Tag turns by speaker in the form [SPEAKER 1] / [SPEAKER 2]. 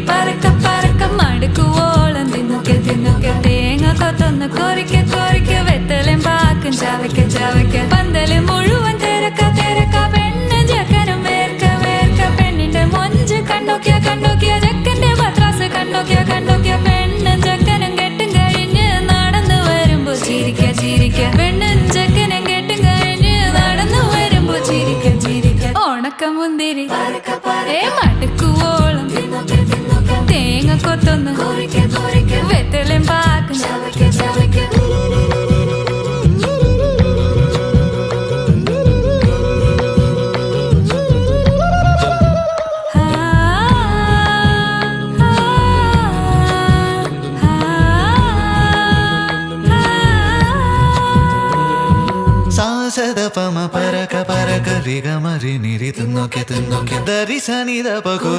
[SPEAKER 1] പറക്ക പറക്ക മടുക്കുവോളം തിന്നൊക്കെ തിന്നൊക്കെ തേങ്ങ കൊത്തൊന്ന് കൊറിക്ക കൊറിക്ക വെത്തലും പാക്കും ചവയ്ക്ക ചവയ്ക്ക പന്തല് മുഴുവൻ തിരക്ക തിരക്ക പെണ്ണ് ജക്കനും വേർക്ക വേർക്ക പെണ്ണിന്റെ മൊഞ്ച് കണ്ടോക്കിയ കണ്ടോക്കിയ ജക്കന്റെ പത്രാസ് കണ്ടോക്കിയ കണ്ടോക്കിയ പെണ്ണും ജക്കനും കെട്ടും കഴിഞ്ഞ് നടന്നു വരുമ്പോ ചിരിക്ക ചിരിക്ക പെണ്ണും ജക്കനും കെട്ടും കഴിഞ്ഞ് നടന്നു വരുമ്പോ ചിരിക്ക ചിരിക്ക ഉണക്ക മുന്തിരി മടുക്കുവോളം തേങ്ങ കൊത്തൊന്ന് വെത്തലും പാക്കും
[SPEAKER 2] സാസദപമ പരക പരക രിഗമരി നിരി തിന്നൊക്കെ തിന്നൊക്കെ ദരി സനിദ പകു